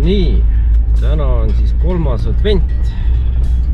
Nii, täna on siis 3. advent,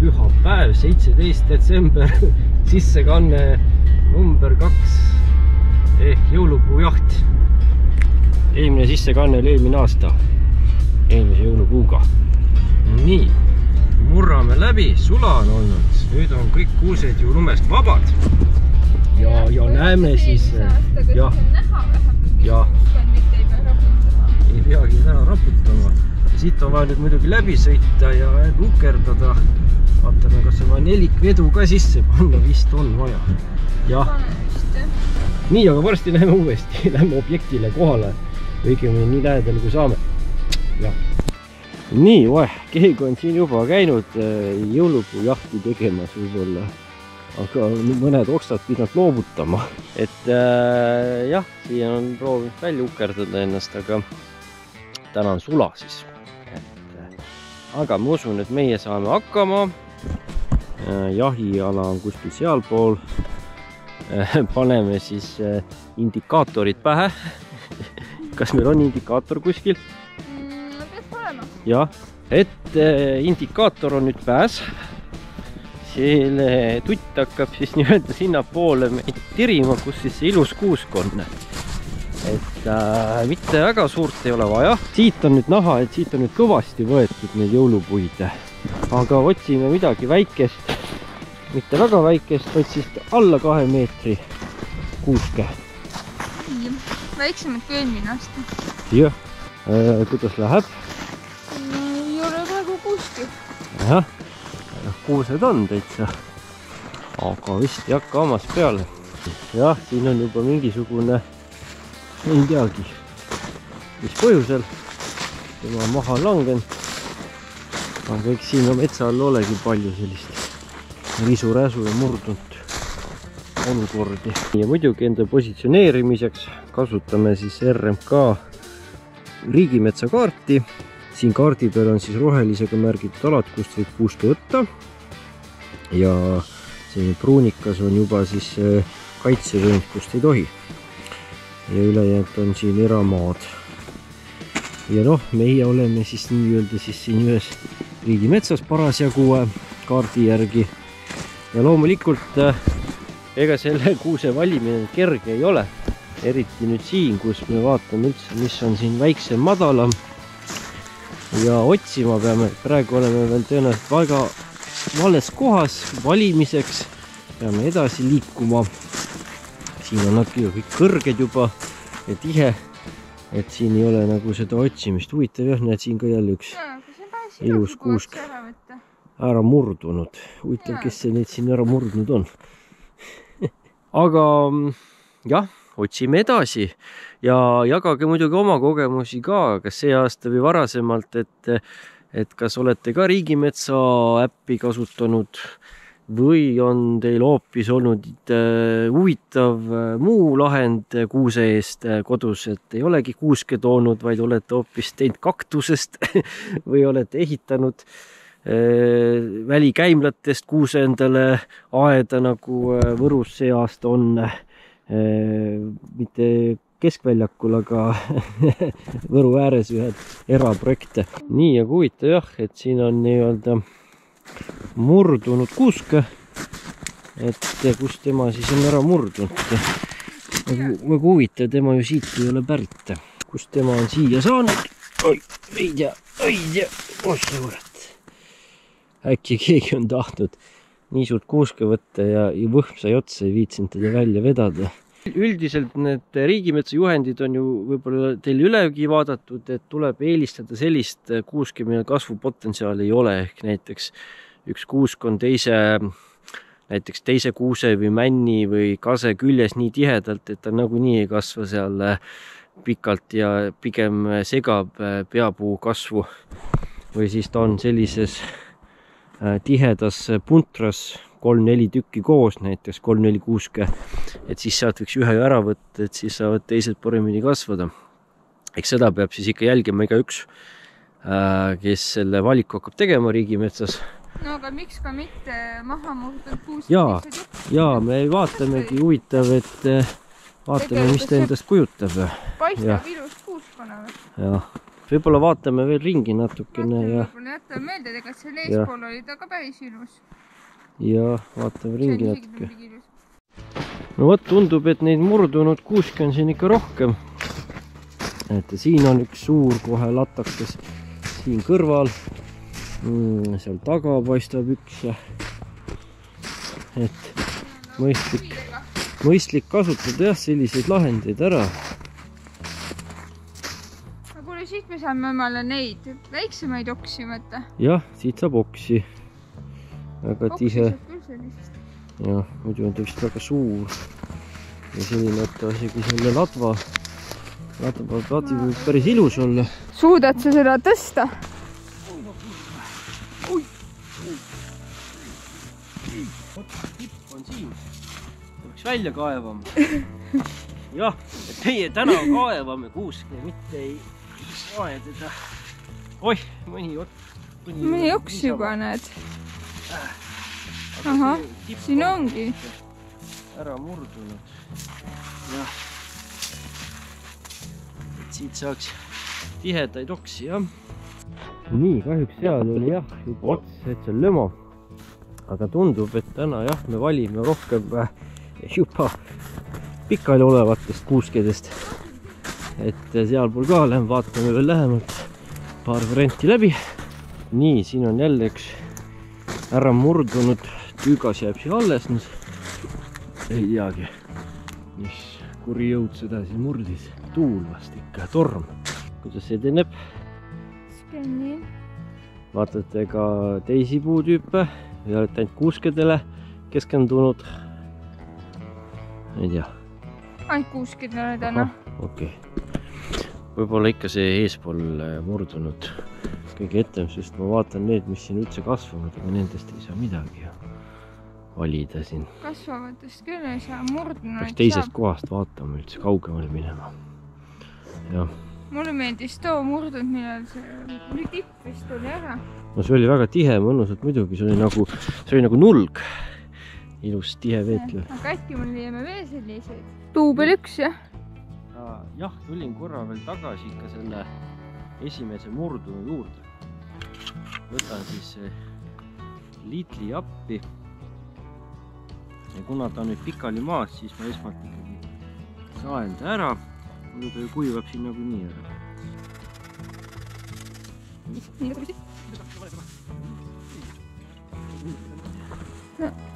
pühapäev, 17. detsember, sissekanne number 2 ehk jõulupuujaht. Eelmine sissekanne oli eelmine aasta, eelmise jõulupuuga. Nii, murrame läbi, sula on olnud, nüüd on kõik kuused ju lumest vabad. Ja näeme siis, ei peagi täna raputama. Siit on vaja nüüd muidugi läbi sõita ja lukerdada. Vaatame, kas on vaja nelikvedu ka sisse panna, vist on vaja. Jah. Nii, aga varsti läheme uuesti, lähme objektile kohale. Õigemini nii lähedal kui saame. Ja. Nii, keegi on siin juba käinud jõulupuujahti tegemas võib-olla. Aga mõned oksad pidanud loovutama. Et jah, siin on proovinud välja ukerdada ennast, aga täna on sula siis. Aga ma usun, et meie saame hakkama. Jahiala on kuskil sealpool. Paneme siis indikaatorid pähe. Kas meil on indikaator kuskil? Peaks olema. Jah, et indikaator on nüüd pääs. Selle tutt hakkab siis nii-öelda sinna poole tirima, kus siis see ilus kuusk on. Et mitte väga suurt ei ole vaja. Siit on nüüd näha, et siit on nüüd kõvasti võetud neid jõulupuid. Aga otsime midagi väikest, mitte väga väikest, vaid siis alla 2 meetri kuuske. Väiksemad kui eelmine aasta. Jah, kuidas läheb? Ei ole praegu kuuski. Jah, kuused on täitsa, aga vist ei hakka omas peale. Jah, siin on juba mingisugune, ei teagi, mis põhjusel tema maha langenud. Aga eks siin on metsa all olegi palju sellist risu-räsu ja murdunud olukordi. Ja muidugi enda positsioneerimiseks kasutame siis RMK riigimetsakaarti. Siin kaardi peal on siis rohelisega märgitud alad, kust võib kuuske võtta. Ja selline pruunikas on juba siis kaitsevöönd, kust ei tohi. Ja ülejäänud on siin eramaad. Ja noh, meie oleme siis nii-öelda siis siin ühes riigimetsas parasjagu kaardi järgi. Ja loomulikult ega selle kuuse valimine kerge ei ole. Eriti nüüd siin, kus me vaatame üldse, mis on siin väiksem, madalam. Ja otsima peame, praegu oleme veel tõenäoliselt väga vales kohas valimiseks. Peame edasi liikuma. Siin on nad kõik kõrged juba ja tihe, et siin ei ole nagu seda otsimist. Huvitav jah, näed siin ka jälle üks ilus kuusk ära murdunud. Huvitav, kes see neid siin ära murdunud on. Aga jah, otsime edasi ja jagage muidugi oma kogemusi ka, kas see aasta või varasemalt, et kas olete ka riigimetsa äppi kasutanud või on teil hoopis olnud huvitav muu lahend kuuse eest kodus, et ei olegi kuuske toonud, vaid olete hoopis teinud kaktusest või olete ehitanud välikäimlatest kuuse endale aeda, nagu Võrus see aasta on. Mitte keskväljakul, aga Võru ääres ühed eraprojekte. Nii, aga huvitav jah, et siin on nii-öelda murdunud kuusk, et kus tema siis on ära murdunud. Väga huvitav, tema ju siit ei ole pärit. Kus tema on siia saanud? Oi, ei tea, ossa kurat. Äkki keegi on tahtnud nii suurt kuuske võtta ja võhm sai otsa, ei viitsinud teda välja vedada. Üldiselt need riigimetsa juhendid on ju võib-olla teil ülegi vaadatud, et tuleb eelistada sellist kuuske, mille kasvupotentsiaali ei ole. Ehk näiteks üks kuusk on näiteks teise kuuse või männi või kase küljes nii tihedalt, et ta nagunii ei kasva seal pikalt ja pigem segab peapuu kasvu. Või siis ta on sellises tihedas puntras 3-4 tükki koos, näiteks 3-4 kuuske, et siis sealt võiks ühe ära võtta, et siis saavad teised paremini kasvada. Eks seda peab siis ikka jälgima igaüks, kes selle valiku hakkab tegema riigimetsas. No aga miks ka mitte maha murdunud kuusk? Jaa, me vaatamegi huvitav, et vaatame, mis ta endast kujutab. Paistab ilus kuuskonna või? Jah. võib-olla vaatame veel ringi natukene ja jätame meelde, ega seal eespool oli ta ka päris ilus. Ja vaatame ringi natuke. No vot, tundub, et neid murdunud kuuske on siin ikka rohkem. Et siin on üks suur kohe latakas siin kõrval. Seal taga paistab üks. Et mõistlik kasutada jah, selliseid lahendeid ära. Kuule, siit me saame omale neid väiksemaid oksi võtta. Jah, siit saab oksi. Väga tihe. Ja, muidu on ta vist väga suur. Ja selline, et ta isegi selle ladva võib päris ilus olla. Suudad sa seda tõsta? Tipp on siin. Peaks välja kaevama. Jah, et meie täna kaevame kuuske, mitte ei sae teda. Oih, mõni oks juba näed. Ahah, siin ongi. Ära murdunud. Jah. Et siit saaks tihedaid oksi, jah. Nii, kahjuks seal oli jah, juba ots, et see on löma. Aga tundub, et täna jah, me valime rohkem juba pikali olevatest kuuskedest. Et sealpool ka lähen, vaatame veel lähemalt paar varianti läbi. Nii, siin on jälle üks ära murdunud tüügas jääb siia alles. Ei teagi, mis kuri jõud seda siin murdis. Tuul vast ikka, torm. Kuidas see edeneb? Skenni. Vaatate ka teisi puutüüpe ja olete ainult kuuskedele keskendunud. Ei tea. Ainult kuuskedele täna. Okei. Võib-olla ikka see eespool murdunud kõige etem, sest ma vaatan need, mis siin üldse kasvavad, aga nendest ei saa midagi valida siin. Kasvavatest küll ei saa murdunud. Peaks teisest kohast vaatama üldse kaugemale minema. Ja. Mulle meeldis too murdunud, millal see tipp vist oli ära. No see oli väga tihe, mõnusalt muidugi, see oli nagu nulg. Ilus tihe veetle. Aga äkki me leiame veel selliseid. Duubel 1, jah? Jah, tulin korra veel tagasi ikka selle esimese murdunud juurde. Võtan siis liitli appi. Ja kuna ta nüüd pikali maas, siis ma esmalt ikkagi saen ta ära. Muidu ta ju kuivab siin nagu nii ära.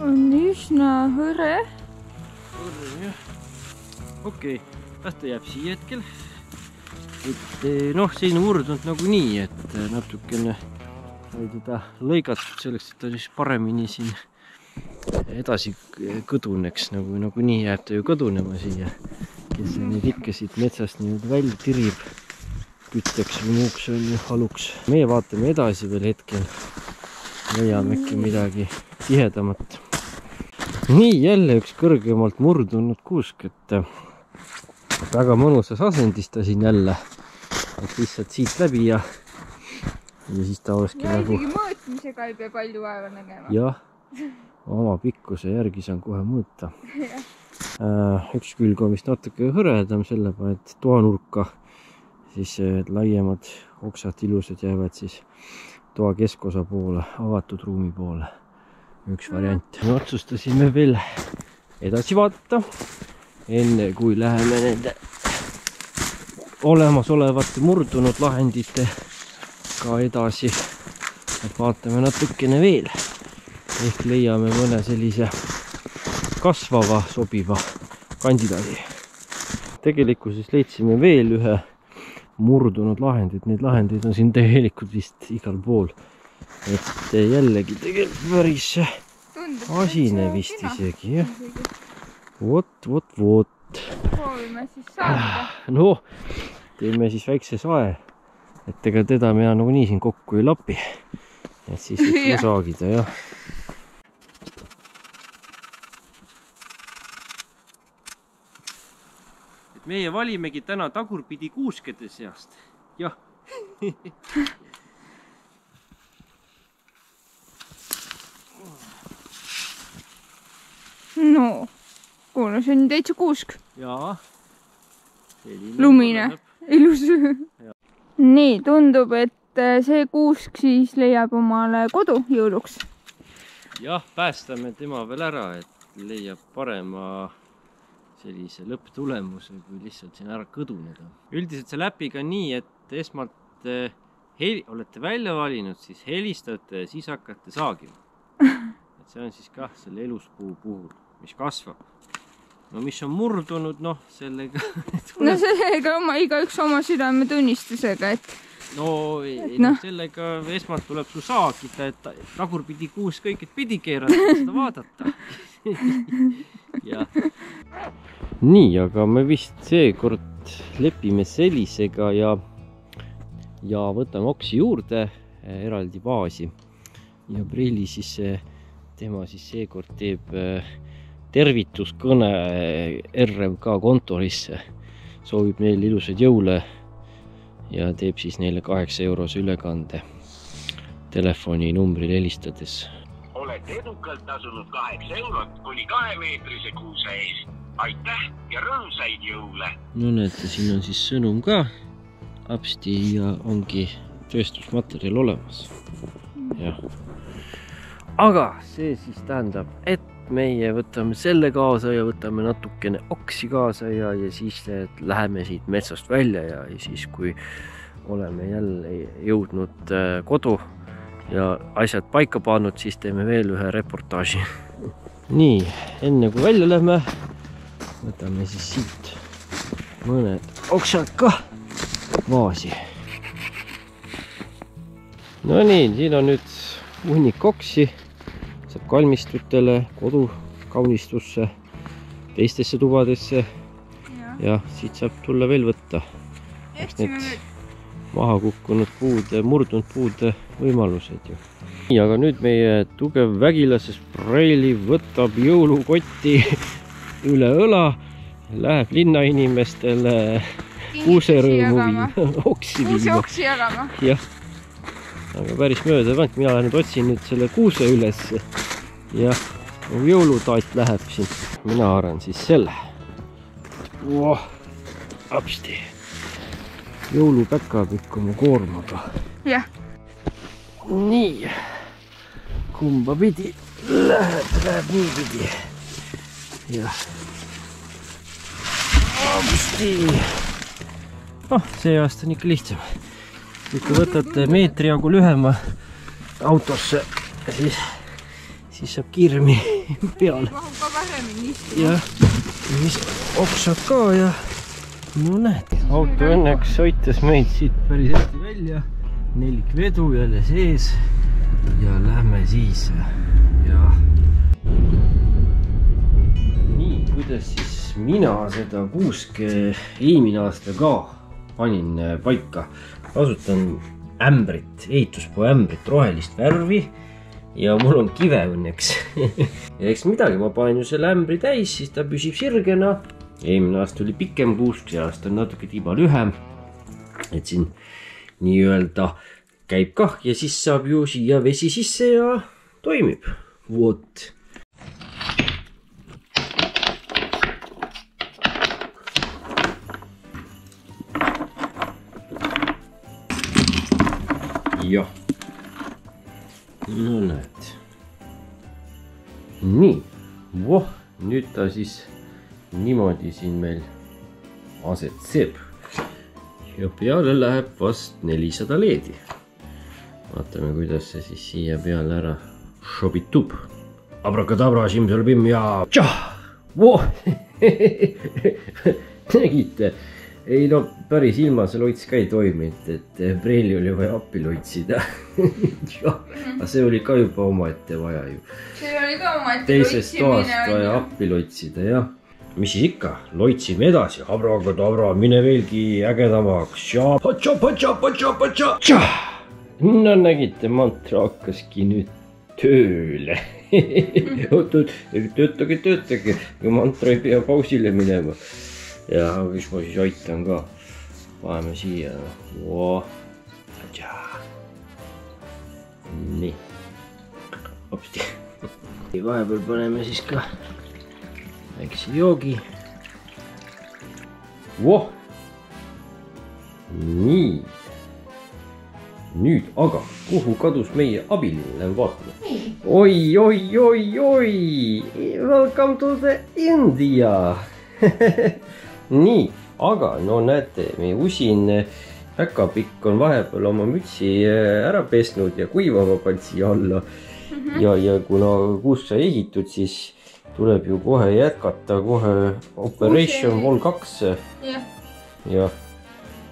On üsna hõre. Okei, las ta jääb siia hetkel. Et noh, selline murdunud nagu nii, et natukene sai teda lõigatud selleks, et ta siis paremini siin edasi kõduneks. Nagu nii jääb ta ju kõdunema siia, kes neid ikka siit metsast nüüd välja tirib kütteks või muuks on ju haluks. Meie vaatame edasi veel hetkel. Leiame äkki midagi tihedamat. Nii, jälle üks kõrgemalt murdunud kuusk, et väga mõnusas asendis ta siin jälle. Et lihtsalt siit läbi ja siis ta olekski nagu... Isegi mõõtmisega ei pea palju vaeva nägema. Jah, oma pikkuse järgi saan kohe mõõta. Üks külg on vist natuke hõredam, selle paned toanurka. Siis laiemad oksad ilusad jäävad siis toa keskosa poole, avatud ruumi poole. Üks variant. Me otsustasime veel edasi vaadata. Enne kui läheme nende olemasolevate murdunud lahendite ka edasi, et vaatame natukene veel. Ehk leiame mõne sellise kasvava, sobiva kandidaadi. Tegelikkuses leidsime veel ühe murdunud lahendit. Neid lahendeid on siin tegelikult vist igal pool. Et jällegi tegelikult päris asine vist isegi. Vot. Proovime siis saada. No, teeme siis väikse sae. Et ega teda me nagu nii siin kokku ei lapi. Et siis võiks saagida, jah. Et meie valimegi täna tagurpidi kuuskede seast. Jah. No, kuule, see on täitsa kuusk. Jaa. Lumine. Ilus. nii, tundub, et see kuusk siis leiab omale kodu jõuluks. Jah, päästame tema veel ära, et leiab parema sellise lõpptulemuse, kui lihtsalt siin ära kõduneda. Üldiselt see läpiga nii, et esmalt olete välja valinud, siis helistate ja siis hakkate saagima. Et see on siis kah selle eluspuu puhul, mis kasvab. No mis on murdunud, noh, sellega... No sellega igaüks oma südametunnistusega, et... No, sellega esmalt tuleb su saagida, et tagurpidi kuus kõiket pidi keerata, seda vaadata. Ja. Nii, aga me vist seekord lepime sellisega ja võtame oksi juurde eraldi vaasi. Ja Preili siis, tema siis seekord teeb tervituskõne RMK kontorisse. Soovib neile ilusaid jõule ja teeb siis neile 8 eurose ülekande telefoninumbrile helistades. Olete edukalt tasunud 8 eurot kuni 2-meetrise kuuse eest. Aitäh ja rõõmsaid jõule! No näete, siin on siis sõnum ka apsti ja ongi tööstusmaterjal olemas. Ja. Aga see siis tähendab, et meie võtame selle kaasa ja võtame natukene oksi kaasa ja siis läheme siit metsast välja ja siis kui oleme jälle jõudnud kodu ja asjad paika pannud, siis teeme veel ühe reportaaži. Nii, enne kui välja lähme, võtame siis siit mõned oksad ka vaasi. No nii, siin on nüüd hunnik oksi. Saab kalmistutele, kodu kaunistusse, teistesse tubadesse ja siit saab tulla veel võtta. Need maha kukkunud puude, murdunud puude võimalused ju. Nii, aga nüüd meie tugev vägilases Preili võtab jõulukotti üle õla, läheb linnainimestele kuuserõõmu oksi viima. Oksi jagama. Jah. Aga päris mööda vank, mina lähen nüüd otsin nüüd selle kuuse üles ja jõulutaat läheb siin. Mina haaran siis selle. Apsti. Jõulupäkapikk oma koormaga. Jah. Nii. Kumba pidi läheb nii pidi. Jah. Apsti. See aasta on ikka lihtsam. Kui võtate meetri jagu lühema autosse, siis saab kirmi peale. Mahub ka vähemini istuma. Ja, siis oksad ka ja no näed. Auto õnneks aitas meid siit päris hästi välja. Nelikvedu jälle sees ja lähme siis. Ja. Nii, kuidas siis mina seda kuuske eelmine aasta ka panin paika. Kasutan ämbrit, ehituspuu ämbrit, rohelist värvi ja mul on kive õnneks. Ja eks midagi, ma panen ju selle ämbri täis, siis ta püsib sirgena. Eelmine aasta oli pikem kuusk, see aasta on natuke tiba lühem. Et siin nii-öelda käib kah ja siis saab ju siia vesi sisse ja toimib. Vot. Jah. No näed. Nii. Nüüd ta siis niimoodi siin meil asetseb. Ja peale läheb vast 400 leedi. Vaatame, kuidas see siis siia peale ära sobitub. Abrakadabra, simsalbim ja tšah! Nägite? Ei no, päris ilma see loits ka ei toiminud, et Preili oli vaja appi loitsida. Aga see oli ka juba omaette vaja ju. See oli ka omaette teisest toast vaja appi loitsida, jah. Mis siis ikka? Loitsime edasi. Abrakadabra, mine veelgi ägedamaks. No nägite, mantra hakkaski nüüd tööle. Töötage. Mantra ei pea pausile minema. Ja mis ma siis aitan ka. Paneme siia. Nii. Hopsti. Vahepeal paneme siis ka väikse joogi. Nii. nüüd aga, kuhu kadus meie abiline, lähen vaatame. Oi, oi, oi, oi, welcome to the India. Nii, aga no näete, meie usin häkapikk on vahepeal oma mütsi ära pesnud ja kuivama pannud siia alla. Ja kuna kuusk sai ehitud, siis tuleb ju kohe jätkata kohe Operation Vol 2. Ja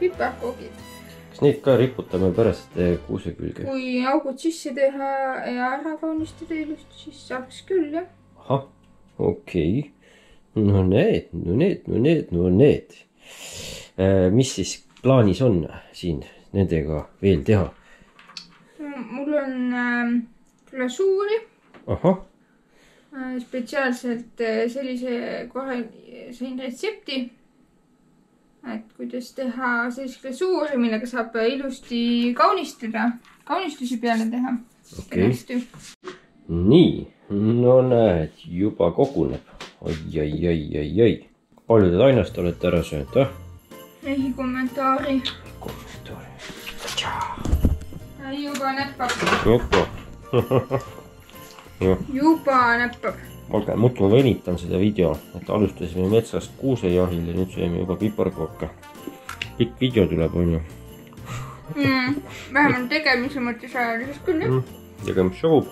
piparkoogid. Kas neid ka riputame pärast kuuse külge? Kui augud sisse teha ja ära kaunistada ilusti, siis saaks küll, jah. Ahah, okei. No need. Mis siis plaanis on siin nendega veel teha? Mul on glasuuri. Ahah. Spetsiaalselt sellise kohe sain retsepti. Et kuidas teha sellist glasuuri, millega saab ilusti kaunistada. Kaunistusi peale teha. Okei. Nii, no näed, juba koguneb. Oi. Palju te tainast olete ära söönud, Ei kommentaari. Juba näppab. Juba näppab. Olge, muidu ma venitan seda video, et alustasime metsast kuusejahil ja nüüd sööme juba piparkooke. Pikk video tuleb, on ju. Vähemalt tegemise mõttes ajalises küll, jah. Tegemis sogub.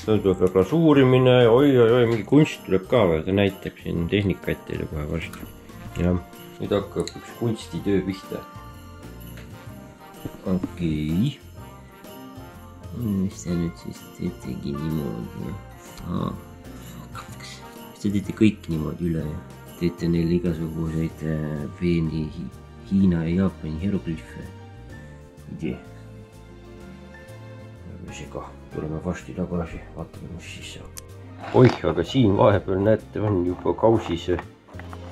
See tuleb veel glasuurimine, oi, mingi kunst tuleb ka veel, ta näitab siin tehnikaid teile kohe varsti. Jah, nüüd hakkab üks kunstitöö pihta. Okei. Mis te nüüd siis teetegi niimoodi? Kas te teete kõik niimoodi üle ja teete neile igasuguseid veeni Hiina ja Jaapani hieroglüüfe? Ei tee. Aga tuleme varsti tagasi, vaatame, mis siis saab. Oih, aga siin vahepeal näete, on juba kausis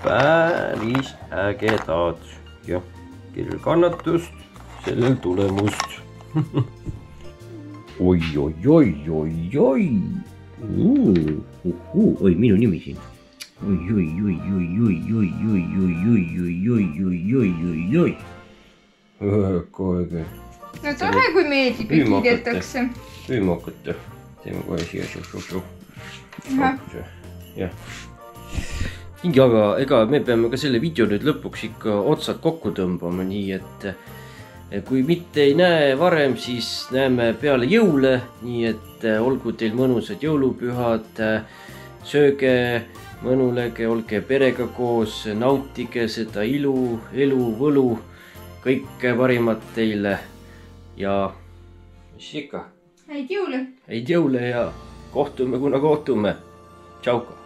päris ägedad. Jah, kellel kannatust, sellel tulemust. Oi. Oi, minu nimi siin. Oi. Kohe. No tore, kui meeldib ja kiidetakse. Püüma hakata. Teeme kohe siia šuh. Jah. Aga ega me peame ka selle video nüüd lõpuks ikka otsad kokku tõmbama, nii et kui mitte ei näe varem, siis näeme peale jõule, nii et olgu teil mõnusad jõulupühad, sööge, mõnulege, olge perega koos, nautige seda elu, võlu, kõike parimat teile ja mis ikka? Häid jõule! Häid jõule ja kohtume, kuna kohtume. Tšauka!